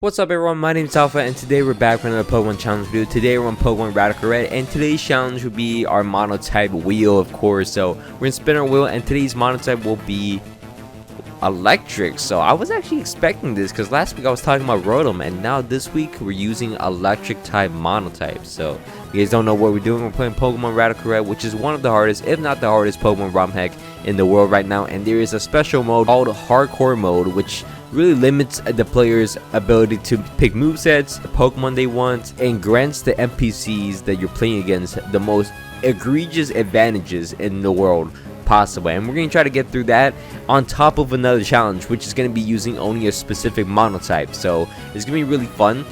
What's up everyone, my name is Alpha and today we're back with another Pokemon challenge video. Today we're on Pokemon Radical Red and today's challenge will be our monotype wheel, of course. So we're gonna spin our wheel and today's monotype will be electric. So I was actually expecting this because last week I was talking about Rotom and now this week we're using electric type monotype. So if you guys don't know what we're doing, we're playing Pokemon Radical Red, which is one of the hardest, if not the hardest Pokemon ROM hack in the world right now. And there is a special mode called Hardcore Mode, which really limits the player's ability to pick movesets, the Pokemon they want, and grants the NPCs that you're playing against the most egregious advantages in the world possible. And we're going to try to get through that on top of another challenge, which is going to be using only a specific monotype. So it's going to be really fun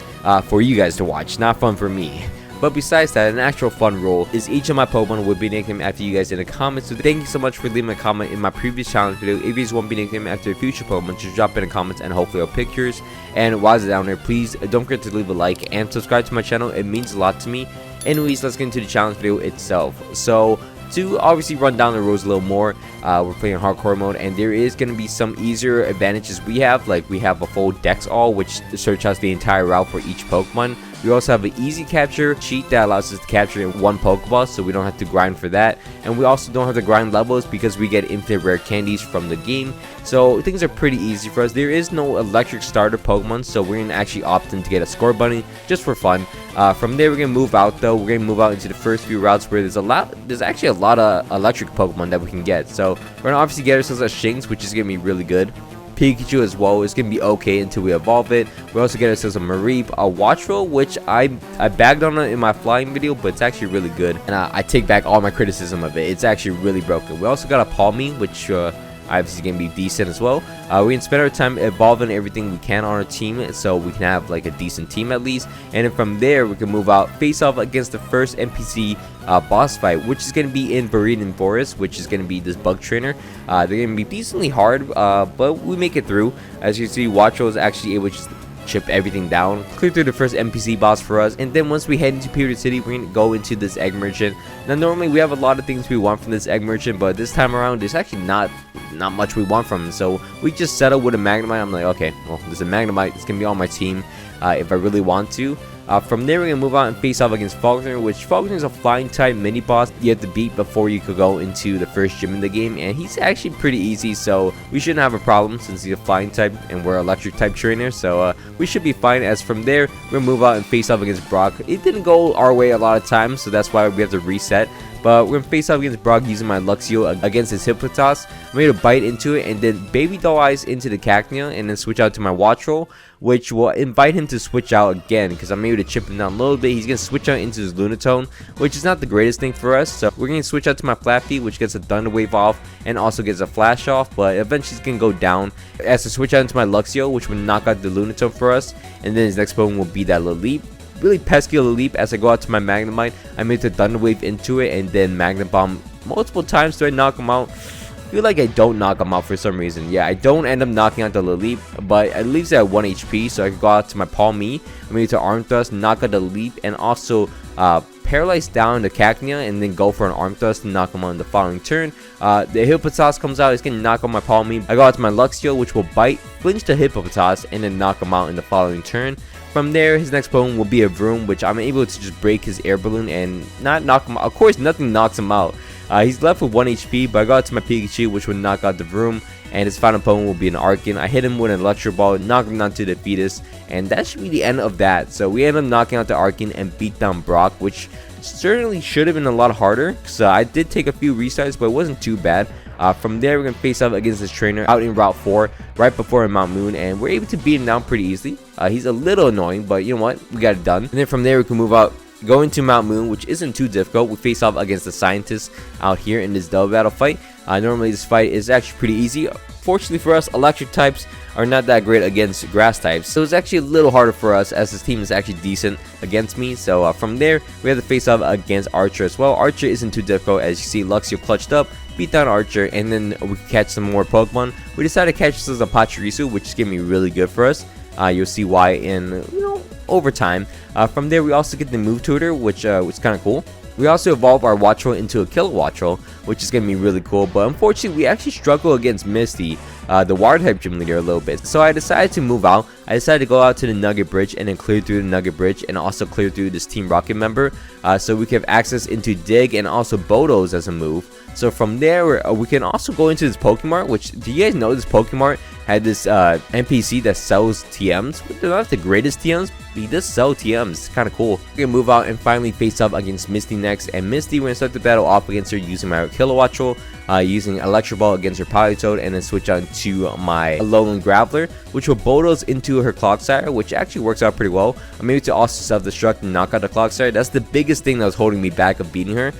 for you guys to watch, not fun for me. But besides that, an actual fun rule is each of my Pokemon would be nicknamed after you guys in the comments. So thank you so much for leaving a comment in my previous challenge video. If you guys want to be nicknamed after a future Pokemon, just drop it in the comments and hopefully I'll pick yours. And while it's down there, please don't forget to leave a like and subscribe to my channel. It means a lot to me. Anyways, let's get into the challenge video itself. So to obviously run down the rules a little more, we're playing hardcore mode and there is going to be some easier advantages we have. Like we have a full Dex All, which search out the entire route for each Pokemon. We also have an easy capture cheat that allows us to capture in one Pokeball, so we don't have to grind for that. And we also don't have to grind levels because we get infinite rare candies from the game. So things are pretty easy for us. There is no electric starter Pokemon, so we're going to actually opt in to get a Score Bunny just for fun. From there, we're going to move out though. We're going to move out into the first few routes where there's actually a lot of electric Pokemon that we can get. So we're going to obviously get ourselves a Shinx, which is going to be really good. Pikachu as well is going to be okay until we evolve it. We also get ourselves a Mareep, a Watchroll, which I bagged on it in my flying video, but it's actually really good. And I take back all my criticism of it. It's actually really broken. We also got a Palmy, which obviously going to be decent as well. We can spend our time evolving everything we can on our team so we can have like a decent team at least. And then from there, we can move out, face off against the first NPC boss fight, which is going to be in Viridian Forest, which is going to be this bug trainer. They're going to be decently hard, but we make it through. As you see, Watchroll is actually able to chip everything down, clear through the first NPC boss for us, and then once we head into Pewter City, we're going to go into this egg merchant. Now normally we have a lot of things we want from this egg merchant, but this time around there's actually not much we want from him, so we just settle with a Magnemite. I'm like, okay, well, there's a Magnemite, it's gonna be on my team if I really want to. From there, we're going to move on and face off against Falkner, which Falkner is a flying type mini boss you have to beat before you could go into the first gym in the game, and he's actually pretty easy, so we shouldn't have a problem since he's a flying type and we're electric type trainer, so we should be fine. As from there, we're going to move out and face off against Brock. It didn't go our way a lot of times, so that's why we have to reset. But we're going to face off against Brock using my Luxio against his Hippopotas. I'm going to bite into it and then Baby Doll Eyes into the Cacnea and then switch out to my Watchroll, which will invite him to switch out again because I'm able to chip him down a little bit. He's going to switch out into his Lunatone, which is not the greatest thing for us. So we're going to switch out to my Flappy, which gets a Thunder Wave off and also gets a Flash off, but eventually it's going to go down. As to switch out into my Luxio, which will knock out the Lunatone for us, and then his next Pokemon will be that Lileep. Really pesky Lileep. As I go out to my Magnemite, I make the Thunder Wave into it and then Magnet Bomb multiple times. Do I knock him out? I feel like I don't knock him out for some reason. Yeah, I don't end up knocking out the Lileep, but it leaves it at 1 HP, so I can go out to my Palmy, I made it to Arm Thrust, knock out the Lileep, and also paralyze down the Cacnea and then go for an Arm Thrust and knock him on the following turn. The Hippopotas comes out, it's going to knock on my Palmy. I go out to my Luxio, which will bite, flinch the Hippopotas, and then knock him out in the following turn. From there, his next Pokemon will be a Vroom, which I'm able to just break his air balloon and not knock him out. Of course, nothing knocks him out. He's left with 1 HP, but I got to my Pikachu, which would knock out the Vroom, and his final Pokemon will be an Arcan. I hit him with an Electro Ball, knock him down to the Fetus, and that should be the end of that. So we end up knocking out the Arcan and beat down Brock, which certainly should have been a lot harder, because I did take a few restarts, but it wasn't too bad. From there, we're going to face off against this trainer out in Route 4, right before Mount Moon, and we're able to beat him down pretty easily. He's a little annoying, but you know what? We got it done. And then from there, we can move out, go into Mount Moon, which isn't too difficult. We face off against the scientists out here in this double battle fight. Normally, this fight is actually pretty easy. Fortunately for us, electric types are not that great against grass types, so it's actually a little harder for us as this team is actually decent against me. So from there, we have to face off against Archer as well. Archer isn't too difficult. As you see, Luxio clutched up, beat down Archer, and then we can catch some more Pokemon. We decided to catch this as a Pachirisu, which is going to be really good for us. You'll see why in over time. From there, we also get the Move Tutor, which is kind of cool. We also evolve our Wattrel into a Killer Wattrel, which is going to be really cool, but unfortunately we actually struggle against Misty, the water type gym leader, a little bit. So I decided to move out. I decided to go out to the Nugget Bridge and then clear through the Nugget Bridge and also clear through this Team Rocket member, so we can have access into Dig and also Bodos as a move. So from there, we can also go into this Pokemart, which, do you guys know this Pokemart had this NPC that sells TMs? They're not the greatest TMs, but he does sell TMs. It's kind of cool. We're going to move out and finally face up against Misty next. And Misty, we're going to start the battle off against her using my Killer Wattrel, using Electro Ball against her Politoed, and then switch on to my Alolan Graveler, which will Bodos into her Clodsire, which actually works out pretty well. I'm able to also self-destruct and knock out the Clodsire. That's the biggest thing that was holding me back of beating her.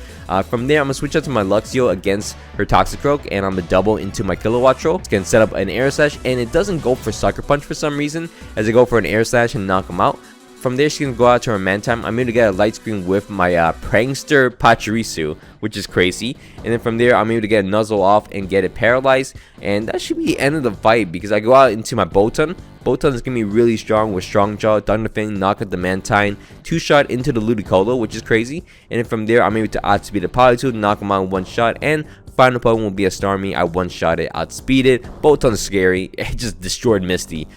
From there, I'm going to switch out to my Luxio against her Toxicroak, and I'm going to double into my Killer Wattrel. It's going to set up an Air Slash, and it doesn't go for Sucker Punch for some reason, as I go for an Air Slash and knock him out. From there, she's going to go out to her Mantime. I'm going to get a Light Screen with my Prankster Pachirisu, which is crazy. And then from there, I'm able to get a Nuzzle off and get it paralyzed. And that should be the end of the fight, because I go out into my Bolton. Bolton is going to be really strong with Strong Jaw, Thunder Fang, knock out the Mantine, 2-shot into the Ludicolo, which is crazy. And then from there, I'm able to outspeed the Politoed, knock him out in 1 shot, and final Pokemon will be a Starmie. I 1-shot it, outspeed it. Bolton's scary. It just destroyed Misty.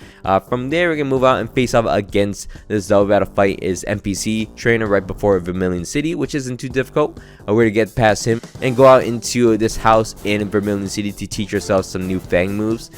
From there, we're going to move out and face off against this Zelda fight is NPC trainer right before Vermilion City, which isn't too difficult. We're going to get past him and go out into this house in Vermilion City to teach ourselves some new Fang moves.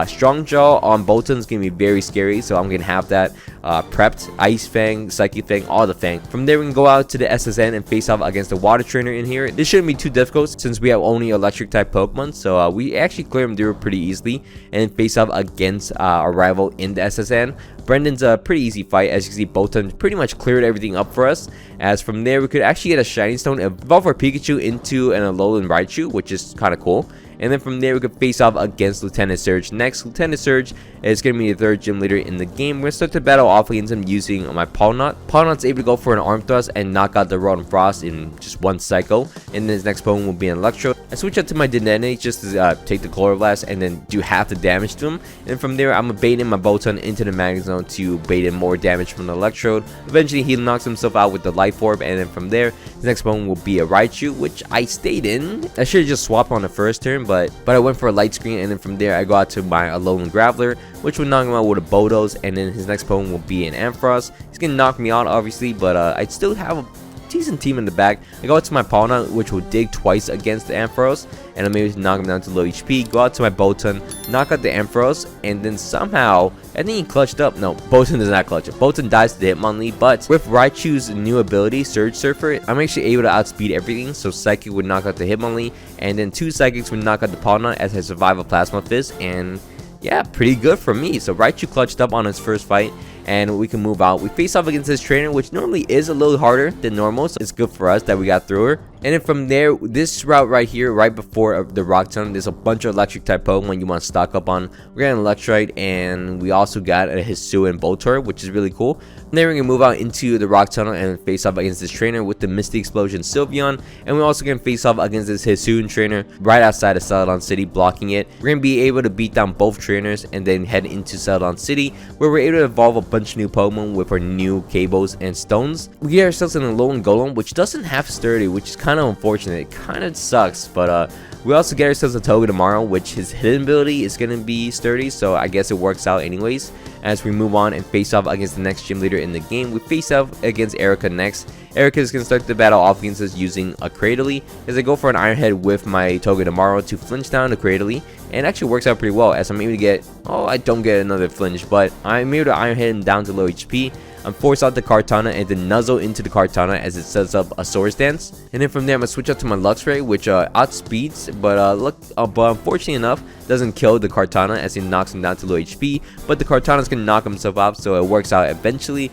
Strong Jaw on Bolton is going to be very scary, so I'm going to have that prepped. Ice Fang, Psychic Fang, all the Fang. From there, we can go out to the SSN and face off against the Water Trainer in here. This shouldn't be too difficult since we have only electric type Pokemon, so we actually clear him through pretty easily and face off against our rival in the SSN. Brendan's a pretty easy fight. As you can see, Bolton pretty much cleared everything up for us. As from there, we could actually get a Shiny Stone, evolve our Pikachu into an Alolan Raichu, which is kind of cool. And then from there, we could face off against Lieutenant Surge. Next, Lieutenant Surge is going to be the 3rd gym leader in the game. We're going to start the battle off against him using my Palnot. Palnot's able to go for an Arm Thrust and knock out the Rotom Frost in just 1 cycle. And then his next Pokemon will be an Electro. I switch out to my Dedenne just to take the Chloroblast and then do half the damage to him. And from there, I'm going to bait in my Bolton into the Magnet Zone to bait in more damage from the Electrode. Eventually, he knocks himself out with the Life Orb. And then from there, his next Pokemon will be a Raichu, which I stayed in. I should have just swapped on the first turn, but I went for a Light Screen, and then from there I go out to my Alolan Graveler, which will knock him out with a Bodos, and then his next Pokemon will be an Ampharos. He's gonna knock me out obviously, but I still have a decent team in the back. I go out to my Palnot, which will dig twice against the Ampharos, and I'm able to knock him down to low HP. Go out to my Bolton, knock out the Ampharos, and then somehow I think he clutched up. No, Bolton does not clutch up. Bolton dies to the Hitmonlee, but with Raichu's new ability, Surge Surfer, I'm actually able to outspeed everything. So Psychic would knock out the Hitmonlee, and then 2 Psychics would knock out the Palnot as I survive a Plasma Fist, and yeah, pretty good for me. So Raichu clutched up on his first fight, and we can move out. We face off against this trainer, which normally is a little harder than normal, so it's good for us that we got through her. And then from there, this route right here, right before the Rock Tunnel, there's a bunch of electric type Pokemon you want to stock up on. We got an Electrite, and we also got a Hisuian and Voltorb, which is really cool. And then we're going to move out into the Rock Tunnel and face off against this trainer with the Misty Explosion Sylveon. And we're also going to face off against this Hisuian trainer right outside of Celadon City, blocking it. We're going to be able to beat down both trainers and then head into Celadon City, where we're able to evolve a bunch of new Pokemon with our new Cables and Stones. We get ourselves an Alolan Golem, which doesn't have Sturdy, which is kind of unfortunate. It kind of sucks, but we also get ourselves a Togedemaru, which his hidden ability is going to be Sturdy, so I guess it works out anyways. As we move on and face off against the next gym leader in the game, we face off against Erica next. Erica is going to start the battle off against us using a Cradily, as I go for an Iron Head with my Togedemaru to flinch down the Cradily, and it actually works out pretty well, as I'm able to get, oh, I don't get another flinch, but I'm able to Iron Head him down to low HP. I'm forced out the Kartana and then Nuzzle into the Kartana as it sets up a Swords Dance. And then from there, I'm going to switch out to my Luxray, which outspeeds, but unfortunately enough, doesn't kill the Kartana as it knocks him down to low HP. But the Kartana's going to knock himself out, so it works out eventually.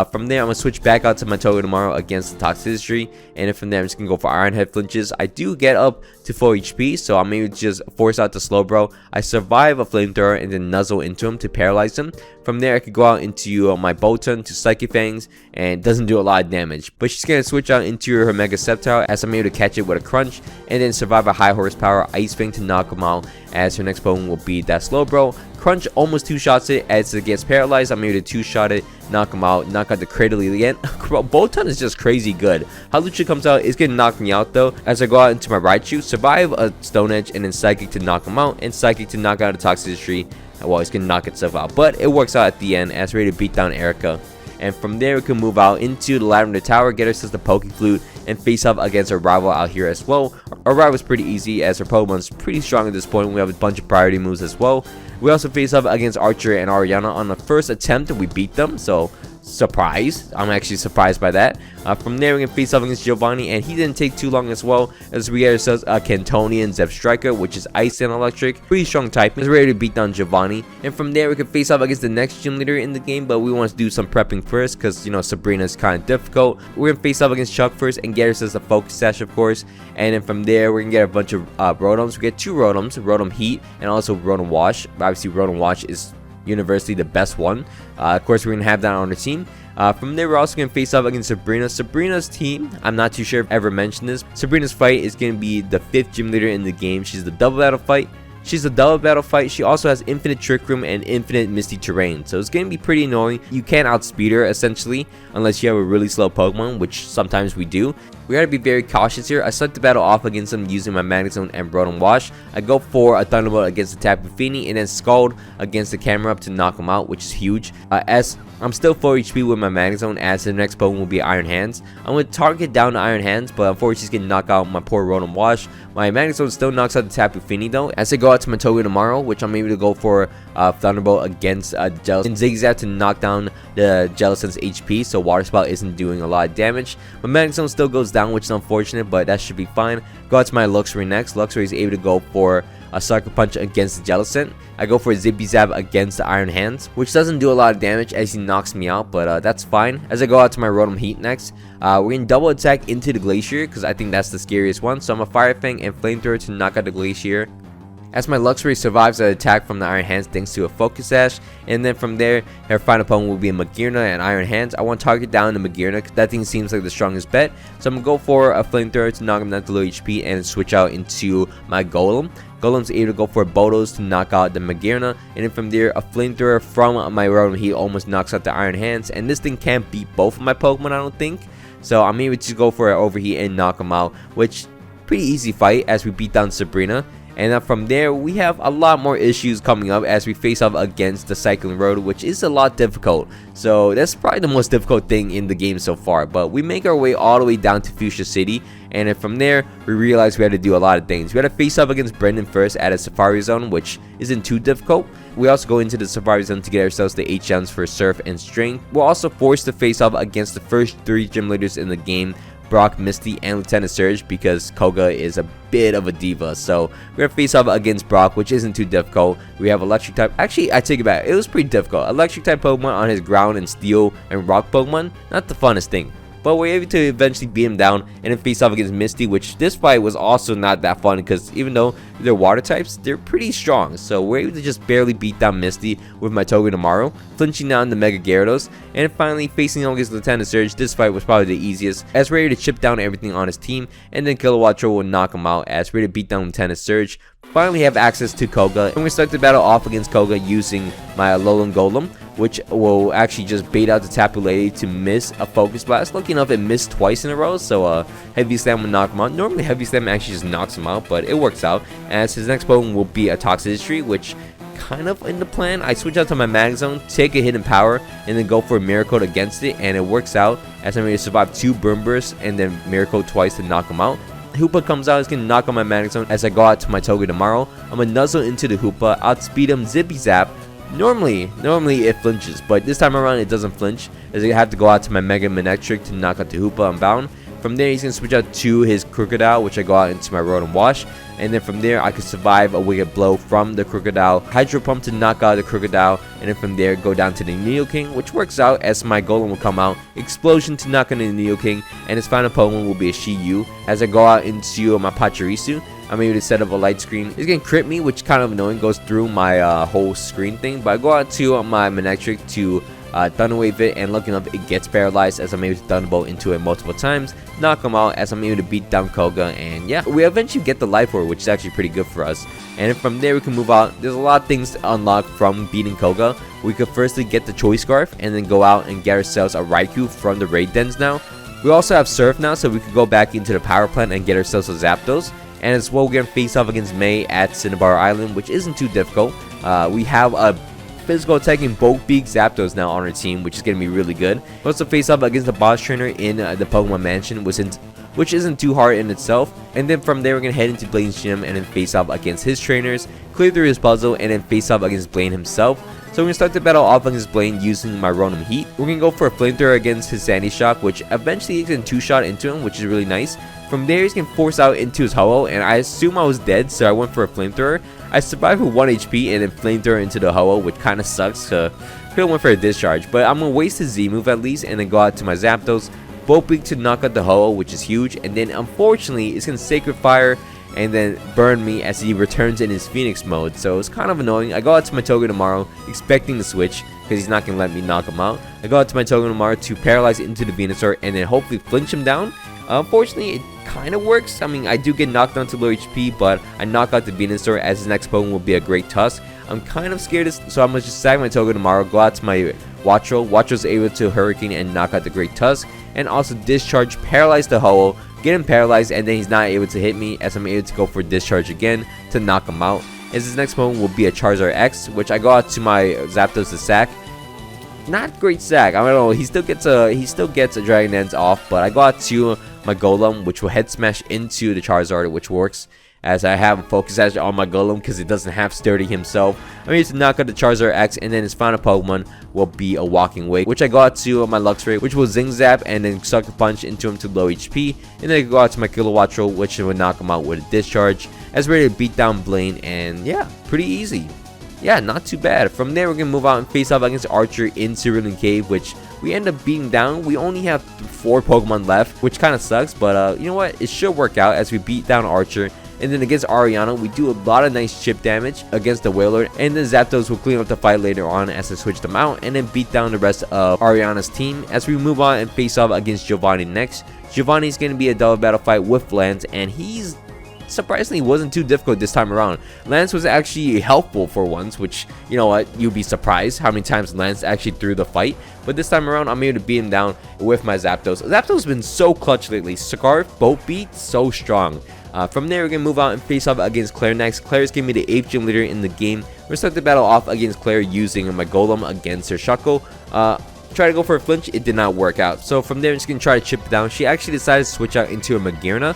From there, I'm going to switch back out to my Togedemaru against the Toxicity. And then from there, I'm just going to go for Iron Head flinches. I do get up to full HP, so I'm able to just force out the Slowbro. I survive a Flamethrower and then Nuzzle into him to paralyze him. From there, I could go out into my Bolton to Psychic Fangs, and doesn't do a lot of damage. But she's going to switch out into her Mega Sceptile as I'm able to catch it with a Crunch, and then survive a high horsepower Ice Fang to knock him out, as her next Pokemon will be that Slowbro. Crunch almost two-shots it as it gets paralyzed. I'm able to two-shot it, knock him out, knock out the Cradle again. Bolton is just crazy good. Hawlucha comes out, it's gonna knock me out though. As I go out into my Raichu, survive a Stone Edge, and then Psychic to knock him out, and Psychic to knock out a Toxicity. Well, he's gonna knock itself out, but it works out at the end as we're ready to beat down Erica. And from there, we can move out into the Lavender Tower, get ourselves the Poke Flute, and face off against our rival out here as well. Our rival's pretty easy as our Pokemon's pretty strong at this point. We have a bunch of priority moves as well. We also face off against Archer and Ariana on the first attempt, and we beat them, so surprise. I'm actually surprised by that. From there, we can face off against Giovanni, and he didn't take too long as well, as we get ourselves a Cantonian Zebstrika, which is Ice and Electric. Pretty strong type. Is ready to beat down Giovanni. And from there, we can face off against the next gym leader in the game, but we want to do some prepping first, because, you know, Sabrina is kind of difficult. We're going to face off against Chuck first, and get ourselves a Focus Sash, of course. And then from there, we're going to get a bunch of Rotoms. We get two Rotoms, Rotom Heat, and also Rotom Wash. Obviously, Rotom Wash is universally the best one. Of course, we're gonna have that on our team. From there, we're also gonna face off against Sabrina. Sabrina's team, I'm not too sure if I've ever mentioned this. Sabrina's fight is gonna be the 5th gym leader in the game. She's the double battle fight. She also has infinite Trick Room and infinite Misty Terrain, so it's gonna be pretty annoying. You can't outspeed her essentially unless you have a really slow Pokemon, which sometimes we do. We gotta be very cautious here. I start the battle off against them using my Magnet Zone and Rotom Wash. I go for a Thunderbolt against the Tapu Fini, and then Scald against the Camera Up to knock him out, which is huge. As I'm still 4 HP with my Magnet Zone, as the next Pokemon will be Iron Hands. I'm going to target down to Iron Hands, but unfortunately he's going to knock out my poor Rotom Wash. My Magnet Zone still knocks out the Tapu Fini though. As I go out to my Togedemaru, which I'm able to go for Thunderbolt against Jellicent, and Zigzag to knock down the Jellicent's HP, so Water Spout isn't doing a lot of damage. My Magnet Zone still goes down, which is unfortunate, but that should be fine. Go out to my Luxray next. Luxray is able to go for a Sucker Punch against the Jellicent. I go for a Zippy Zap against the Iron Hands, which doesn't do a lot of damage as he knocks me out, but that's fine. As I go out to my Rotom Heat next, we're going to double attack into the Glacier, because I think that's the scariest one. So I'm a Fire Fang and Flamethrower to knock out the Glacier. As my Luxray survives an attack from the Iron Hands thanks to a Focus Sash, and then from there, her final opponent will be a Magearna and Iron Hands. I want to target down the Magearna because that thing seems like the strongest bet. So I'm going to go for a Flamethrower to knock him down to low HP and switch out into my Golem. Golem's able to go for Bodos to knock out the Magearna, and then from there, a Flamethrower from my Rotom Heat almost knocks out the Iron Hands, and this thing can't beat both of my Pokemon, I don't think. So I'm able to go for an Overheat and knock him out, which pretty easy fight as we beat down Sabrina. And from there, we have a lot more issues coming up as we face off against the Cycling Road, which is a lot difficult. So that's probably the most difficult thing in the game so far. But we make our way all the way down to Fuchsia City, and then from there, we realize we had to do a lot of things. We had to face off against Brendan first at a Safari Zone, which isn't too difficult. We also go into the Safari Zone to get ourselves the 8 gems for Surf and Strength. We're also forced to face off against the first 3 gym leaders in the game, Brock, Misty, and Lieutenant Surge, because Koga is a bit of a diva. So we're gonna face off against Brock, which isn't too difficult. We have Electric type. Actually, I take it back. It was pretty difficult. Electric type Pokemon on his Ground and Steel and Rock Pokemon, not the funnest thing. But we're able to eventually beat him down and then face off against Misty, which this fight was also not that fun because even though they're water types, they're pretty strong. So we're able to just barely beat down Misty with my Togedemaru, flinching down the Mega Gyarados, and finally facing off against Lieutenant Surge. This fight was probably the easiest as we're able to chip down everything on his team, and then Kilowattrol will knock him out as we're able to beat down Lieutenant Surge. Finally have access to Koga, and we start the battle off against Koga using my Alolan Golem, which will actually just bait out the Tapu Lady to miss a Focus Blast. Lucky enough, it missed twice in a row, so Heavy Slam will knock him out. Normally, Heavy Slam actually just knocks him out, but it works out, as his next Pokemon will be a Toxicity, which kind of in the plan. I switch out to my Mag Zone, take a Hidden Power, and then go for a Miracle against it, and it works out, as I'm able to survive 2 Burn Bursts, and then Miracle twice to knock him out. Hoopa comes out, it's going to knock on my Mag Zone as I go out to my Togedemaru. I'm going to nuzzle into the Hoopa, outspeed him, Zippy Zap. Normally it flinches, but this time around it doesn't flinch, as I have to go out to my Mega Manectric to knock out the Hoopa Unbound. From there, he's going to switch out to his Crocodile, which I go out into my Rotom Wash. And then from there, I could survive a Wicked Blow from the Crocodile, Hydro Pump to knock out the Crocodile, and then from there, go down to the Nidoking, which works out as my Golem will come out, Explosion to knock out the Nidoking, and his final Pokemon will be a Shiyu. As I go out into my Pachirisu, I'm able to set up a light screen. It's going to crit me, which is kind of annoying, goes through my whole screen thing, but I go out to my Manectric to Thunderwave it, and lucky enough it gets paralyzed as I'm able to Thunderbolt into it multiple times, knock him out as I'm able to beat down Koga, and yeah, we eventually get the Life Orb, which is actually pretty good for us. And from there we can move out. There's a lot of things to unlock from beating Koga. We could firstly get the Choice Scarf and then go out and get ourselves a Raikou from the raid dens now. We also have Surf now, so we could go back into the power plant and get ourselves a Zapdos. And as well, we're going to face off against May at Cinnabar Island, which isn't too difficult. We have a physical attacking Bulkbeak Zapdos now on our team, which is going to be really good. We also face off against the boss trainer in the Pokemon Mansion, which isn't too hard in itself. And then from there, we're going to head into Blaine's gym and then face off against his trainers, clear through his puzzle, and then face off against Blaine himself. So we're going to start the battle off against Blaine using my Rotom Heat. We're going to go for a Flamethrower against his Sandy Shock, which eventually he can 2-shot into him, which is really nice. From there, he's going to force out into his Ho-Oh, and I assume I was dead, so I went for a Flamethrower. I survived with 1 HP and then Flamethrower into the Ho-Oh, which kind of sucks. Could have went for a Discharge, but I'm going to waste his Z move at least and then go out to my Zapdos. Bulkbeak to knock out the Ho-Oh, which is huge, and then unfortunately, it's going to Sacred Fire and then burn me as he returns in his Phoenix mode, so it's kind of annoying. I go out to my Togedemaru expecting the switch because he's not going to let me knock him out. I go out to my Togedemaru to paralyze into the Venusaur and then hopefully flinch him down. Unfortunately, it kind of works. I mean, I do get knocked down to low HP, but I knock out the Venusaur as his next Pokemon will be a Great Tusk. I'm kind of scared, so I'm going to just sag my Togedemaru, go out to my Wattrel. Wattrel's able to Hurricane and knock out the Great Tusk, and also Discharge, paralyze the Ho-Oh, get him paralyzed, and then he's not able to hit me as I'm able to go for Discharge again to knock him out. As his next Pokemon will be a Charizard X, which I go out to my Zapdos to sack. Not great sack. I don't know. He still gets a Dragon Dance off, but I go out to my Golem, which will head smash into the Charizard, which works. As I have Focus Sash on my Golem because it doesn't have Sturdy himself. I'm able to knock out the Charizard X, and then his final Pokemon will be a Walking Wake, which I go out to my Luxray, which will Zing Zap and then Sucker Punch into him to low HP. And then I go out to my Kilowattrel, which will knock him out with a Discharge. As we're ready to beat down Blaine, and yeah, pretty easy. Yeah, not too bad. From there, we're going to move out and face off against Archer in Cerulean Cave, which we end up beating down. We only have 4 Pokemon left, which kind of sucks, but you know what? It should work out as we beat down Archer. And then against Ariana, we do a lot of nice chip damage against the Wailord. And then Zapdos will clean up the fight later on as I switch them out and then beat down the rest of Ariana's team. As we move on and face off against Giovanni next. Giovanni's going to be a double battle fight with Lance, and he's surprisingly wasn't too difficult this time around. Lance was actually helpful for once, which, you know what, you'd be surprised how many times Lance actually threw the fight. But this time around, I'm able to beat him down with my Zapdos. Zapdos has been so clutch lately. Scarf, Boat Beat, so strong. From there, we're going to move out and face off against Claire next. Claire is going to be the 8th gym leader in the game. We're going to start the battle off against Claire using my Golem against her Shuckle. Try to go for a flinch, it did not work out. So from there, I'm just going to try to chip it down. She actually decided to switch out into a Magearna,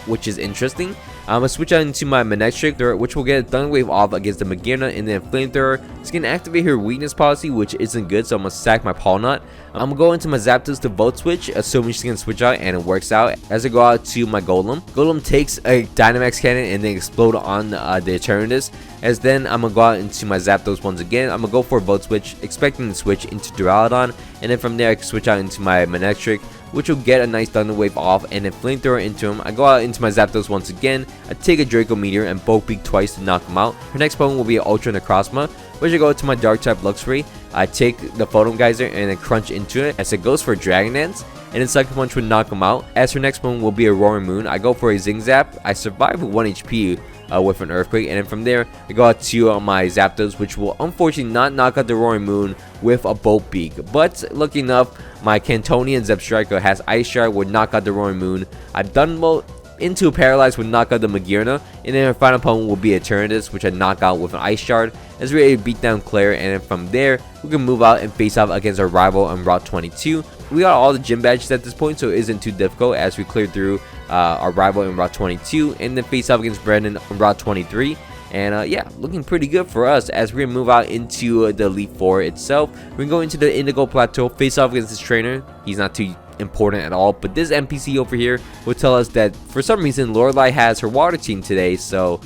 which is interesting. I'm going to switch out into my Manectric, which will get a Thunderwave off against the Magearna, and then Flamethrower. It's going to activate her weakness policy, which isn't good, so I'm going to sack my Palnut. I'm going to go into my Zapdos to Volt Switch, assuming she's going to switch out, and it works out. As I go out to my Golem. Golem takes a Dynamax Cannon and then explode on the Eternatus. As then, I'm going to go out into my Zapdos once again. I'm going to go for a Volt Switch, expecting to switch into Duraludon, and then from there, I can switch out into my Manectric, which will get a nice Thunder Wave off, and then Flamethrower into him. I go out into my Zapdos once again. I take a Draco Meteor and Bulk Beak twice to knock him out. Her next Pokemon will be an Ultra Necrozma, which I go to my Dark-type Luxray. I take the Photon Geyser and then crunch into it as it goes for Dragon Dance, and then Sucker Punch would knock him out. As her next Pokemon will be a Roaring Moon, I go for a Zing Zap. I survive with 1 HP with an Earthquake, and then from there, I go out to my Zapdos, which will unfortunately not knock out the Roaring Moon with a Bolt Beak. But lucky enough, my Cantonian Zebstrika has Ice Shard, would knock out the Roaring Moon. I've done into Paralyze would knock out the Magearna, and then her final opponent will be Eternatus, which I knock out with an Ice Shard as we're able to beat down Claire. And then from there, we can move out and face off against our rival on Route 22. We got all the gym badges at this point, so it isn't too difficult as we clear through our rival in Route 22 and then face off against Brandon on Route 23. And yeah, looking pretty good for us as we're going to move out into the Elite Four itself. We're going to go into the Indigo Plateau, face off against this trainer. He's not too important at all, but this NPC over here will tell us that for some reason Lorelei has her water team today, so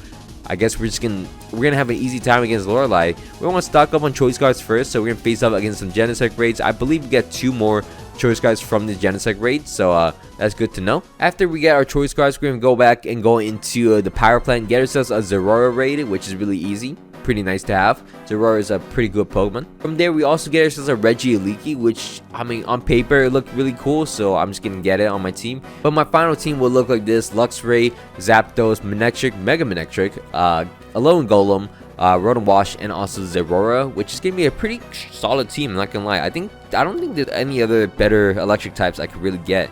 I guess we're gonna have an easy time against Lorelei. We want to stock up on choice cards first, so we're gonna face off against some Genesect raids. I believe we get 2 more choice cards from the Genesect raid, so that's good to know. After we get our choice cards, we're gonna go back and go into the power plant and get ourselves a Zeraora raid, which is really easy. pretty nice to have. Zeraora is a pretty good Pokemon. From there, we also get ourselves a Regieleki, which, I mean, on paper, it looked really cool, so I'm just gonna get it on my team. But my final team will look like this: Luxray, Zapdos, Manectric, Mega Manectric, Alolan Golem, Rotom Wash, and also Zeraora, which is gonna be a pretty solid team. I'm not gonna lie. I don't think there's any other better electric types I could really get.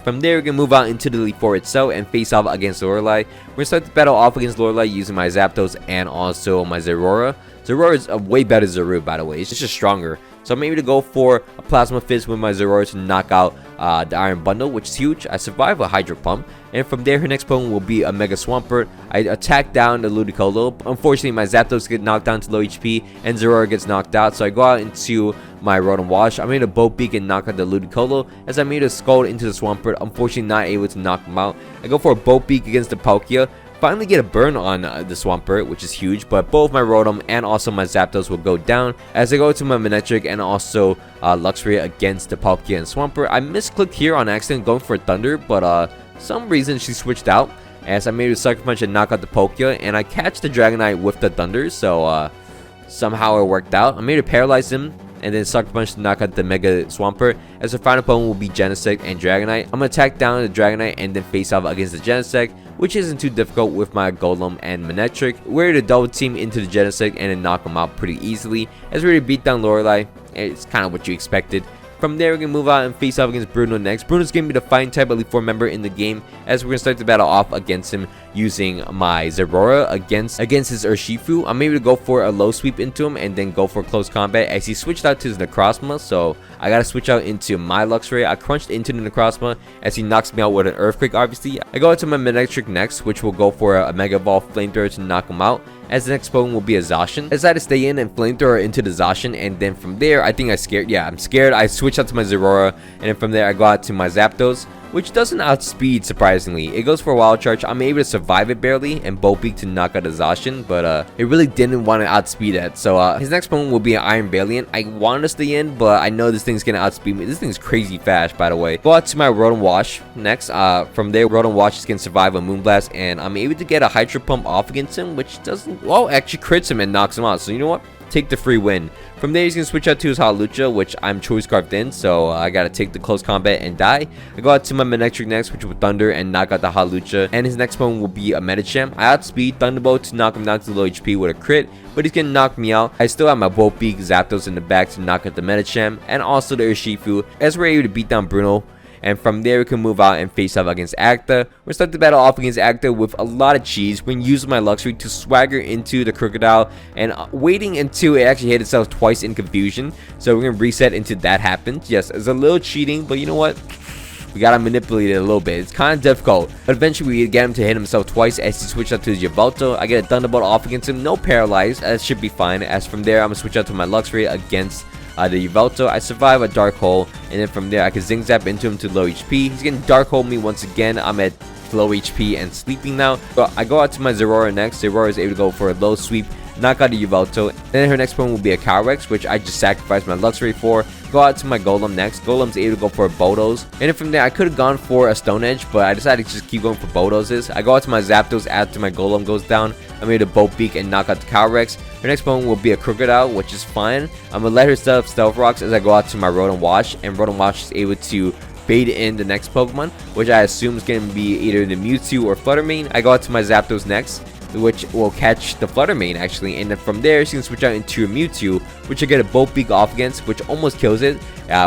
From there, we're gonna move out into the Elite Four itself and face off against Lorelei. We're gonna start the battle off against Lorelei using my Zapdos and also my Zeraora. Zeraora is a way better Zeroo, by the way. It's just stronger. So I'm able to go for a Plasma Fist with my Zeraora to knock out the Iron Bundle, which is huge. I survive a Hydro Pump. And from there, her next Pokemon will be a Mega Swampert. I attack down the Ludicolo. Unfortunately, my Zapdos get knocked down to low HP, and Zeraora gets knocked out. So I go out into my Rotom Wash. I made a Boat Beak and knock out the Ludicolo, as I made a Scald into the Swampert. Unfortunately, not able to knock him out. I go for a Boat Beak against the Palkia. Finally get a burn on the Swampert, which is huge, but both my Rotom and also my Zapdos will go down as I go to my Manectric and also Luxray against the Palkia and Swampert. I misclicked here on accident going for Thunder, but some reason she switched out as I made a Sucker Punch and knock out the Palkia, and I catch the Dragonite with the Thunder, so somehow it worked out. I made it paralyze him and then Sucker Punch to knock out the Mega Swampert, as the final opponent will be Genesect and Dragonite. I'm going to attack down the Dragonite and then face off against the Genesect, which isn't too difficult with my Golem and Manectric. We're to double team into the Genesect and then knock him out pretty easily, as we're to beat down Lorelei. It's kind of what you expected. From there, we're going to move out and face off against Bruno next. Bruno's going to be the fighting type Elite Four member in the game, as we're going to start the battle off against him using my Zeraora against his Urshifu. I'm able to go for a low sweep into him and then go for close combat, as he switched out to his Necrozma, so I got to switch out into my Luxray. I crunched into the Necrozma as he knocks me out with an Earthquake, obviously. I go into my Manectric next, which will go for a Mega Ball Flamethrower to knock him out, as the next Pokemon will be a Zacian. I decided to stay in and Flamethrower into the Zacian, and then from there, I think I'm scared. I switch out to my Zeraora, and then from there, I go out to my Zapdos, which doesn't outspeed, surprisingly. It goes for a Wild Charge. I'm able to survive it barely, and Boat Beak to knock out the Zacian, but it really didn't want to outspeed it. So his next Pokemon will be an Iron Valiant. I want to stay in, but I know this thing's gonna outspeed me. This thing's crazy fast, by the way. Go out to my Rotom Wash next. From there, Rotom Wash is gonna survive a Moonblast, and I'm able to get a Hydro Pump off against him, which doesn't, well, actually crits him and knocks him out. So you know what? Take the free win. From there, he's going to switch out to his Hawlucha, which I'm Choice Scarfed in, so I got to take the close combat and die. I go out to my Manectric next, which will Thunder and knock out the Hawlucha, and his next Pokemon will be a Medicham. I outspeed Thunderbolt to knock him down to low HP with a crit, but he's going to knock me out. I still have my Boat Beak, Zapdos in the back to knock out the Medicham, and also the Urshifu, as we're able to beat down Bruno. And from there, we can move out and face off against Acta. We're start the battle off against Acta with a lot of cheese. We're going to use my Luxray to swagger into the Crocodile and waiting until it actually hit itself twice in confusion. So we're going to reset until that happens. Yes, it's a little cheating, but you know what? We gotta manipulate it a little bit. It's kind of difficult, but eventually we get him to hit himself twice as he switched out to his Yveltal. I get a Thunderbolt off against him, no paralyzed. That should be fine. As from there, I'm gonna switch out to my Luxray against the Yveltal. I survive a Dark Hole, and then from there I can Zing Zap into him to low HP. He's gonna Dark Hole me once again. I'm at low HP and sleeping now. So I go out to my Zeraora next. Zeraora is able to go for a low sweep, knock out the Yveltal. Then her next one will be a Calyrex, which I just sacrificed my Luxray for. Go out to my Golem next. Golem's able to go for a Bodos. And then from there, I could have gone for a Stone Edge, but I decided to just keep going for Bodoses. I go out to my Zapdos after my Golem goes down. I made a Boat Beak and knock out the Calyrex. Her next Pokemon will be a Crocodile, which is fine. I'm going to let her set up Stealth Rocks as I go out to my Rotom Wash. And Rotom Wash is able to bait in the next Pokemon, which I assume is going to be either the Mewtwo or Fluttermane. I go out to my Zapdos next, which will catch the Fluttermane actually, and then from there she can switch out into a Mewtwo, which I get a Boat Beak off against, which almost kills it,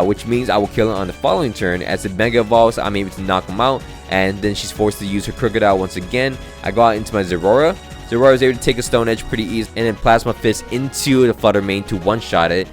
which means I will kill it on the following turn. As it Mega Evolves, I'm able to knock him out, and then she's forced to use her Crocodile once again. I go out into my Zeraora. Zeraora is able to take a Stone Edge pretty easy, and then Plasma Fist into the Fluttermane to one-shot it.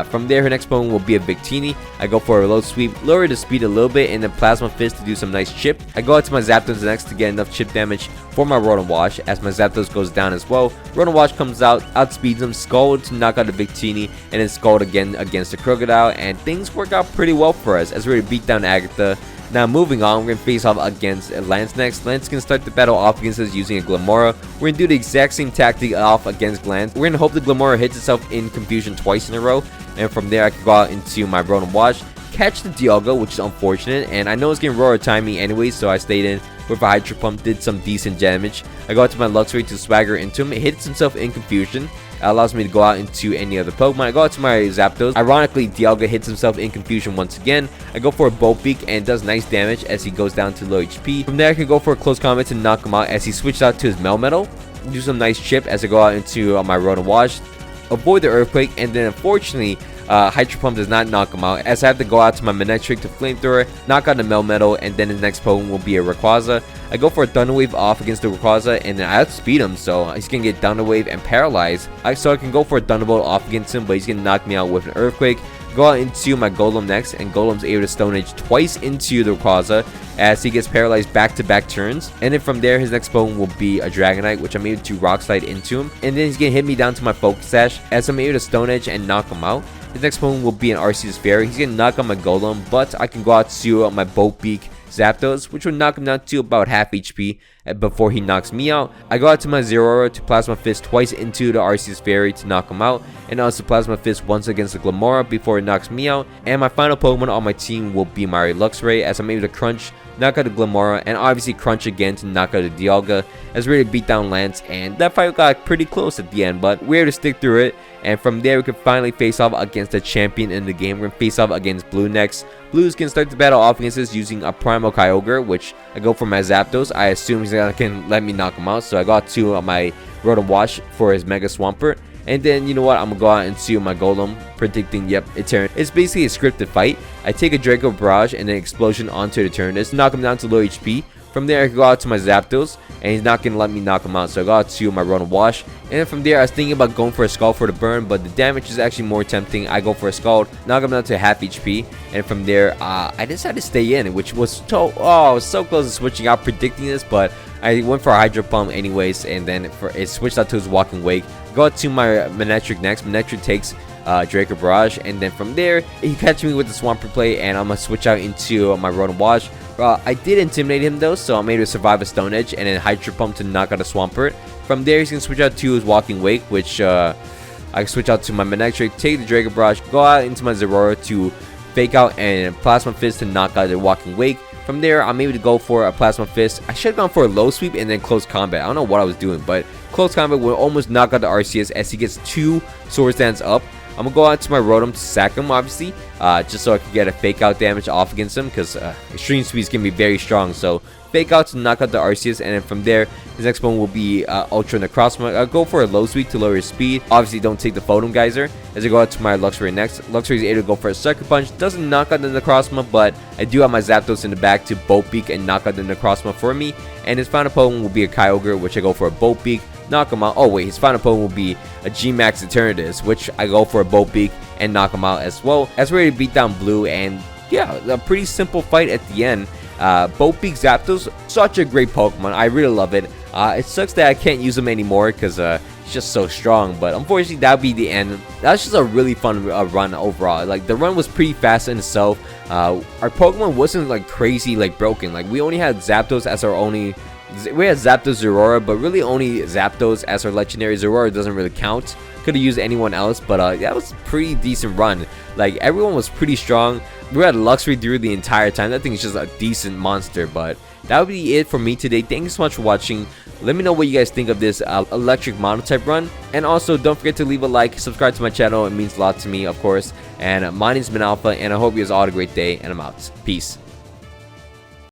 From there, her next Pokemon will be a Victini. I go for a low sweep, lower the speed a little bit, and then Plasma Fist to do some nice chip. I go out to my Zapdos next to get enough chip damage for my Rotom Wash, as my Zapdos goes down as well. Rotom Wash comes out, outspeeds him, Scald to knock out the Victini, and then Scald again against the Crocodile, and things work out pretty well for us as we're to beat down Agatha. Now moving on, we're going to face off against Lance next. Lance can start the battle off against us using a Glimmora. We're going to do the exact same tactic off against Lance. We're going to hope the Glimmora hits itself in confusion twice in a row. And from there, I can go out into my Rotom Wash, catch the Dialga, which is unfortunate. And I know it's going to Roar time me anyway, so I stayed in with a Hydro Pump did some decent damage. I go out to my Luxray to swagger into him. It hits himself in confusion. Allows me to go out into any other Pokemon. I go out to my Zapdos. Ironically, Dialga hits himself in confusion once again. I go for a Volbeat and does nice damage as he goes down to low HP. From there, I can go for a close combat to knock him out as he switched out to his Melmetal. Do some nice chip as I go out into my Rotom Wash. Avoid the Earthquake, and then unfortunately, Hydro Pump does not knock him out, as I have to go out to my Manectric to Flamethrower, knock out the Melmetal, and then the next Pokemon will be a Rayquaza. I go for a Thunder Wave off against the Rayquaza, and then I outspeed him, so he's gonna get Thunder Wave and Paralyze. So I can go for a Thunderbolt off against him, but he's gonna knock me out with an Earthquake. Go out into my Golem next, and Golem's able to Stone Edge twice into the Rayquaza as he gets paralyzed back-to-back turns. And then from there, his next Pokemon will be a Dragonite, which I'm able to Rock Slide into him. And then he's gonna hit me down to my Focus Sash as I'm able to Stone Edge and knock him out. His next Pokemon will be an Arceus Fairy. He's gonna knock out my Golem, but I can go out to my Volbeat Zapdos, which will knock him down to about half HP before he knocks me out. I go out to my Zeraora to Plasma Fist twice into the Arceus Fairy to knock him out, and also Plasma Fist once against the Glimmora before it knocks me out. And my final Pokemon on my team will be my Luxray, as I'm able to Crunch, knock out the Glimmora, and obviously Crunch again to knock out the Dialga as we beat down Lance. And that fight got pretty close at the end, but we're able to stick through it. And from there, we can finally face off against the champion in the game. We're going to face off against Blue next. Blues can start the battle off against us using a Primal Kyogre, which I go for my Zapdos. I assume he's going to let me knock him out, so I got to my Rotom Wash for his Mega Swampert. And then, you know what, I'm going to go out and see my Golem, predicting, yep, Eternatus. It's basically a scripted fight. I take a Draco Barrage and an Explosion onto Eternatus, knock him down to low HP. From there, I can go out to my Zapdos, and he's not going to let me knock him out, so I go out to my Rotom Wash. And then from there, I was thinking about going for a Scald for the burn, but the damage is actually more tempting. I go for a Scald, knock him down to half HP, and from there, I decided to stay in, which was I was so close to switching out, predicting this, but I went for a Hydro Pump anyways, and then it switched out to his Walking Wake. Go out to my Manectric next. Manectric takes Draco Barrage, and then from there, he catches me with the Swampert play, and I'm going to switch out into my Rotom Wash. I did intimidate him though, so I'm able to survive a Stone Edge and then Hydro Pump to knock out a Swampert. From there, he's going to switch out to his Walking Wake, which I can switch out to my Manectric, take the Draco Barrage, go out into my Zeraora to Fake Out and Plasma Fist to knock out the Walking Wake. From there, I'm able to go for a Plasma Fist. I should have gone for a Low Sweep and then Close Combat. I don't know what I was doing, but Close Combat will almost knock out the Arceus as he gets 2 Swords Dance up. I'm going to go out to my Rotom to sack him, obviously, just so I can get a Fake Out damage off against him, because Extreme Speed is going to be very strong. So, Fake Out to knock out the Arceus, and then from there, his next one will be Ultra Necrozma. I'll go for a Low Sweep to lower his speed. Obviously, don't take the Photon Geyser. As I go out to my Luxray next, Luxray is able to go for a Sucker Punch. Doesn't knock out the Necrozma, but I do have my Zapdos in the back to Volbeat and knock out the Necrozma for me. And his final Pokemon will be a Kyogre, which I go for a Volbeat. Knock him out. Oh wait, his final Pokemon will be a G-Max Eternatus, which I go for a Volbeat and knock him out as well. As we're ready to beat down Blue, and yeah, a pretty simple fight at the end. Volbeat Zapdos, such a great Pokemon. I really love it. It sucks that I can't use him anymore because he's just so strong, but unfortunately that'll be the end. That's just a really fun run overall. Like, the run was pretty fast in itself. Our Pokemon wasn't like crazy, like broken. Like, we only had Zapdos as our only. We had Zapdos Zeraora, but really only Zapdos as our legendary. Zeraora doesn't really count. Could have used anyone else, but that was a pretty decent run. Like, everyone was pretty strong. We had Luxray through the entire time. That thing is just a decent monster, but that would be it for me today. Thank you so much for watching. Let me know what you guys think of this electric monotype run. And also, don't forget to leave a like, subscribe to my channel. It means a lot to me, of course. And my name's been Alpha, and I hope you guys all had a great day, and I'm out. Peace.